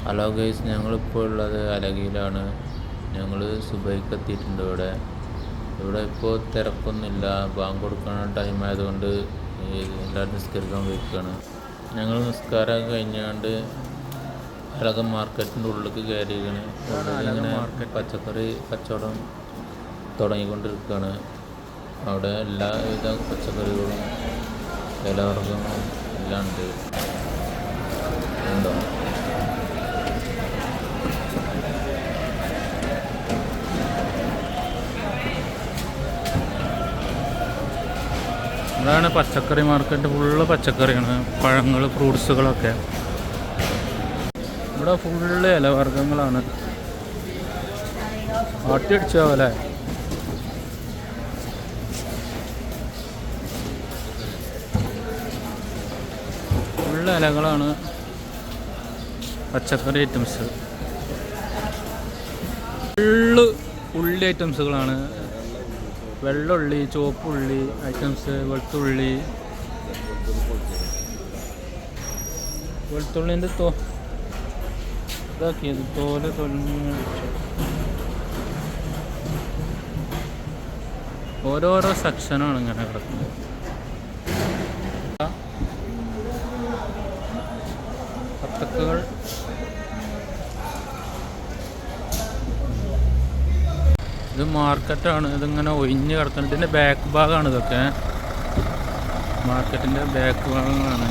Hello guys, ഞങ്ങളിപ്പോൾ ഉള്ളത് അലഗിയിലാണ്. ഞങ്ങൾ സുബൈക്ക് എത്തിയിട്ടുണ്ട്. ഇവിടെ ഇപ്പോൾ തിരക്കൊന്നുമില്ല. ബാങ്ക് കൊടുക്കുന്ന ടൈം ആയതുകൊണ്ട് എല്ലാവരും നിസ്കരിക്കാൻ പോയിക്കാണ്. ഞങ്ങൾ നിസ്കാരം കഴിഞ്ഞാണ്ട് അലഗ മാർക്കറ്റിൻ്റെ ഉള്ളിലേക്ക് കയറിയിരിക്കുകയാണ്. ഇങ്ങനെ പച്ചക്കറി കച്ചവടം തുടങ്ങിക്കൊണ്ടിരിക്കുകയാണ്. അവിടെ എല്ലാവിധ പച്ചക്കറികളും ഇലവർഗ്ഗങ്ങളും എല്ലാം ഉണ്ട്. ഉണ്ടോ? ഇതാണ് പച്ചക്കറി മാർക്കറ്റ്. ഫുള്ള് പച്ചക്കറിയാണ്, പഴങ്ങൾ, ഫ്രൂട്ട്സുകളൊക്കെ. ഇവിടെ ഫുള്ള് ഇലവർഗ്ഗങ്ങളാണ്. ആട്ടിയടിച്ചാവല്ലേ. ഫുള്ള് ഇലകളാണ്, പച്ചക്കറി ഐറ്റംസ്. ഫുള്ള് ഉള്ളി ഐറ്റംസുകളാണ്. വെള്ളുള്ളി, ചുവപ്പുള്ളി ഐറ്റംസ്, വെളുത്തുള്ളിൻ്റെ ഇതാക്കിയത് തോല് ഓരോരോ സെക്ഷനാണ് ഇങ്ങനെ കിടക്കുന്നത്. പത്തക്കുകൾ, ഇത് മാർക്കറ്റാണ്. ഇതിങ്ങനെ ഒഴിഞ്ഞ് കിടക്കുന്നത്. ഇതിൻ്റെ ബാക്ക് ഭാഗമാണ് ഇതൊക്കെ. മാർക്കറ്റിൻ്റെ ബാക്ക് ഭാഗങ്ങളാണ്.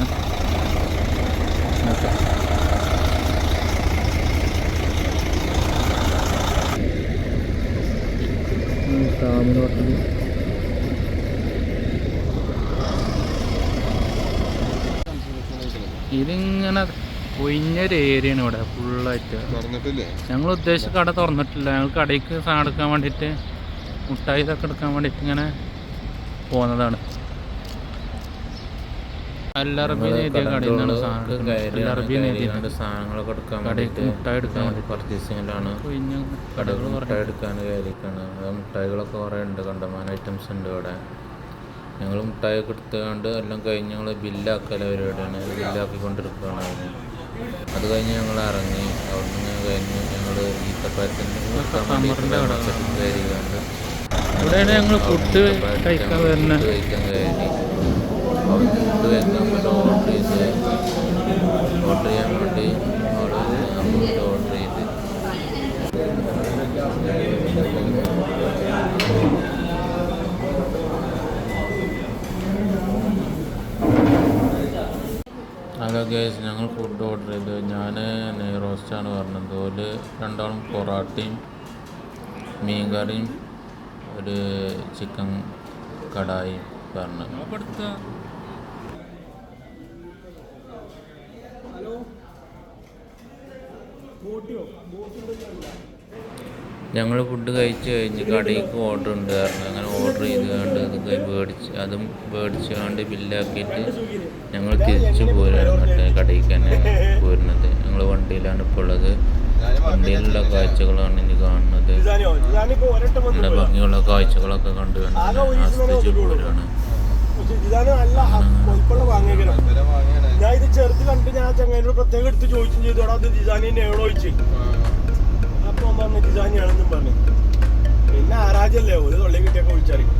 ഇതിങ്ങനെ ഒഴിഞ്ഞൊരു ഏരിയയാണ് ഇവിടെ ഫുള്ളായിട്ട്. ഞങ്ങൾ ഉദ്ദേശിച്ച കട തുറന്നിട്ടില്ല. ഞങ്ങൾ കടയ്ക്ക് സാധനം എടുക്കാൻ വേണ്ടിയിട്ട്, മുട്ടായി ഇതൊക്കെ എടുക്കാൻ വേണ്ടിയിട്ട് ഇങ്ങനെ പോകുന്നതാണ്. അല്ലറബി നേരിയ കടയിൽ നിന്നാണ് സാധനങ്ങളൊക്കെ എടുക്കാൻ വേണ്ടിയിട്ട്, മുട്ടായി എടുക്കാൻ വേണ്ടി പർച്ചേസിങ്ങിലാണ്. കടകൾ മുട്ടായി എടുക്കാൻ കയറിക്കാണ്. മുട്ടായികളൊക്കെ കുറേ ഉണ്ട്, കണ്ടമാനം ഐറ്റംസ് ഉണ്ട് ഇവിടെ. ഞങ്ങൾ മുട്ടായൊക്കെ എടുത്തുകൊണ്ട് എല്ലാം കഴിഞ്ഞ് ഞങ്ങൾ ബില്ലാക്കല പരിപാടിയാണ്. ബില്ലാക്കിക്കൊണ്ടിരിക്കുകയാണ്. അത് കഴിഞ്ഞ് ഞങ്ങൾ ഇറങ്ങി. അവിടെ നിന്ന് കഴിഞ്ഞ് ഞങ്ങൾ ഈത്തപ്പഴത്തിൻ്റെ കയറിക്കാണ്ട് ഇവിടെയാണ് ഞങ്ങൾ ഫുഡ് കഴിക്കാൻ വരുന്നത്. അവിടെ ഫുഡ് കഴിക്കാൻ വേണ്ടി ഓർഡർ ചെയ്യാൻ വേണ്ടി അങ്ങോട്ട് ഓർഡർ ചെയ്ത് ഹലോ ഗൈസ്, ഞങ്ങൾ ഫുഡ് ഓർഡർ ചെയ്തു. ഞാൻ നെയ് റോസ്റ്റാണ് പറഞ്ഞത്. അതുപോലെ രണ്ടാളും പൊറാട്ടയും മീൻ കറിയും ഒരു ചിക്കൻ കടായി പറഞ്ഞു. ഞങ്ങൾ ഫുഡ് കഴിച്ച് കഴിഞ്ഞ് കടയിലേക്ക് ഓർഡർ ഉണ്ടായിരുന്നു. അങ്ങനെ ഓർഡർ ചെയ്ത് കണ്ട് അതും മേടിച്ച് ബില്ലാക്കിയിട്ട് ഞങ്ങൾ തിരിച്ചു പോരാണ്. മറ്റേ കടയിലേക്ക് തന്നെ പോരുന്നത്. ഞങ്ങൾ വണ്ടിയിലാണ് ഇപ്പോൾ ഉള്ളത്. വണ്ടിയിലുള്ള കാഴ്ചകളാണ് ഇനി കാണുന്നത്. നല്ല ഭംഗിയുള്ള കാഴ്ചകളൊക്കെ കണ്ടു ആസ്വദിച്ച് പോരാണ്. ഞാൻ ഇത് ചെറുത് കണ്ട് ഞാൻ ചങ്ങാനോട് പ്രത്യേകം എടുത്ത് ചോദിച്ചും ചെയ്തോടാ, അത് ഡിസാനി തന്നെയാണോ ചോദിച്ചു. അപ്പൊ പറഞ്ഞ ഡിസാനിയാണെന്നും പറഞ്ഞു. പിന്നെ ആരാജല്ലേ ഒരു തൊള്ളി കിട്ടിയൊക്കെ വിളിച്ചറിയും.